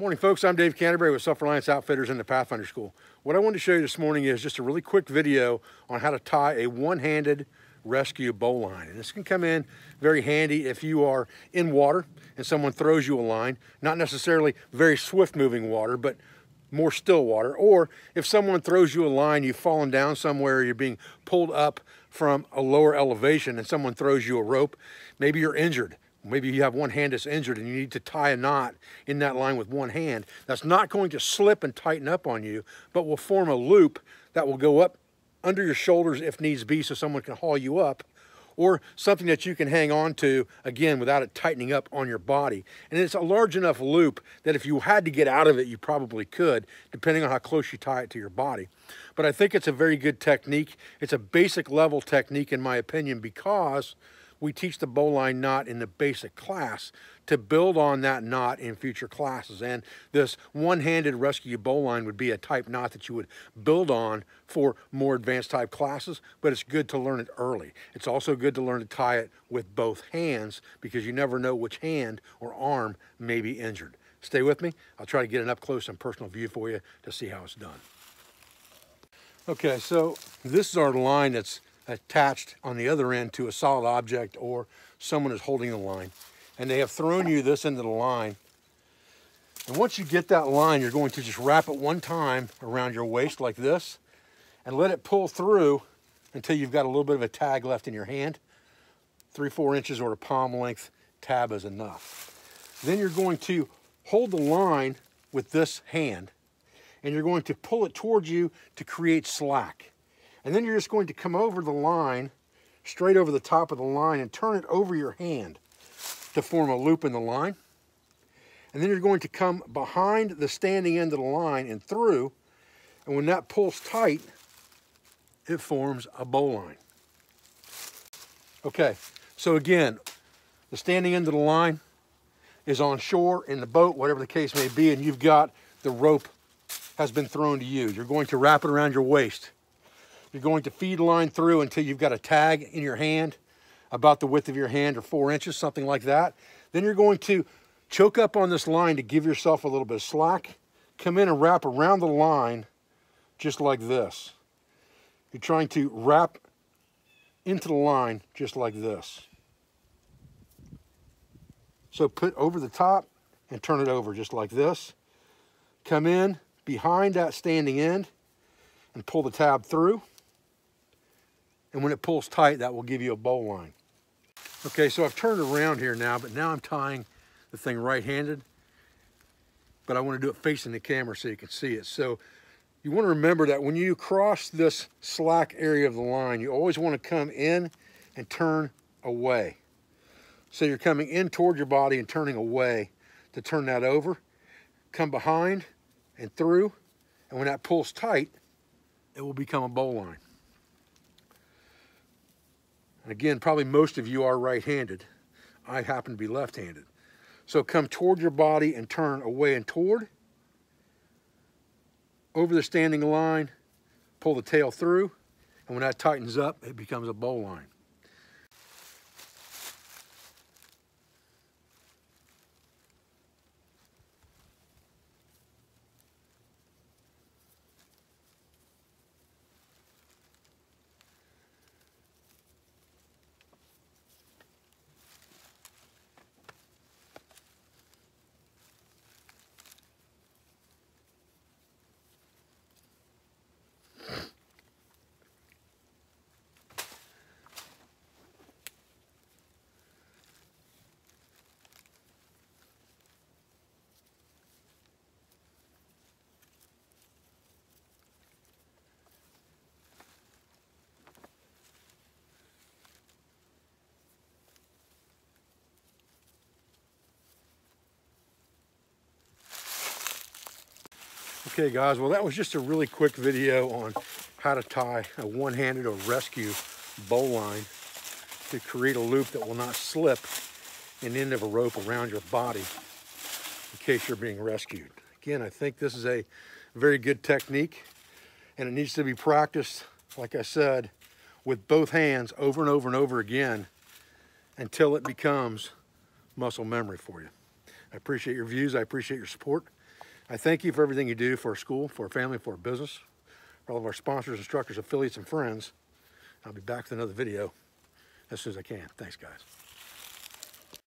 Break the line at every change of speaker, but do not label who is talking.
Morning folks, I'm Dave Canterbury with Self-Reliance Outfitters in the Pathfinder School. What I wanted to show you this morning is just a really quick video on how to tie a one-handed rescue bowline. And this can come in very handy if you are in water and someone throws you a line, not necessarily very swift moving water, but more still water, or if someone throws you a line, you've fallen down somewhere, you're being pulled up from a lower elevation and someone throws you a rope, maybe you're injured. Maybe you have one hand that's injured and you need to tie a knot in that line with one hand. That's not going to slip and tighten up on you, but will form a loop that will go up under your shoulders if needs be so someone can haul you up, or something that you can hang on to, again, without it tightening up on your body. And it's a large enough loop that if you had to get out of it, you probably could, depending on how close you tie it to your body. But I think it's a very good technique. It's a basic level technique, in my opinion, because we teach the bowline knot in the basic class to build on that knot in future classes. And this one-handed rescue bowline would be a type knot that you would build on for more advanced type classes, but it's good to learn it early. It's also good to learn to tie it with both hands because you never know which hand or arm may be injured. Stay with me. I'll try to get an up-close and personal view for you to see how it's done. Okay, so this is our line that's attached on the other end to a solid object, or someone is holding the line and they have thrown you this into the line. And once you get that line, you're going to just wrap it one time around your waist like this and let it pull through until you've got a little bit of a tag left in your hand. 3-4 inches or a palm length tab is enough. Then you're going to hold the line with this hand and you're going to pull it towards you to create slack. And then you're just going to come over the line, straight over the top of the line, and turn it over your hand to form a loop in the line. And then you're going to come behind the standing end of the line and through, and when that pulls tight, it forms a bowline. Okay, so again, the standing end of the line is on shore, in the boat, whatever the case may be, and you've got the rope has been thrown to you. You're going to wrap it around your waist. You're going to feed the line through until you've got a tag in your hand, about the width of your hand or 4 inches, something like that. Then you're going to choke up on this line to give yourself a little bit of slack. Come in and wrap around the line just like this. You're trying to wrap into the line just like this. So put over the top and turn it over just like this. Come in behind that standing end and pull the tab through. And when it pulls tight, that will give you a bowline. Okay, so I've turned around here now, but now I'm tying the thing right-handed, but I want to do it facing the camera so you can see it. So you want to remember that when you cross this slack area of the line, you always want to come in and turn away. So you're coming in toward your body and turning away to turn that over. Come behind and through, and when that pulls tight, it will become a bowline. And again, probably most of you are right-handed. I happen to be left-handed. So come toward your body and turn away and toward. Over the standing line, pull the tail through, and when that tightens up, it becomes a bowline. Okay guys, well that was just a really quick video on how to tie a one-handed or rescue bowline to create a loop that will not slip an end of a rope around your body in case you're being rescued. Again, I think this is a very good technique and it needs to be practiced, like I said, with both hands over and over and over again until it becomes muscle memory for you. I appreciate your views. I appreciate your support. I thank you for everything you do for our school, for our family, for our business, for all of our sponsors, instructors, affiliates, and friends. I'll be back with another video as soon as I can. Thanks, guys.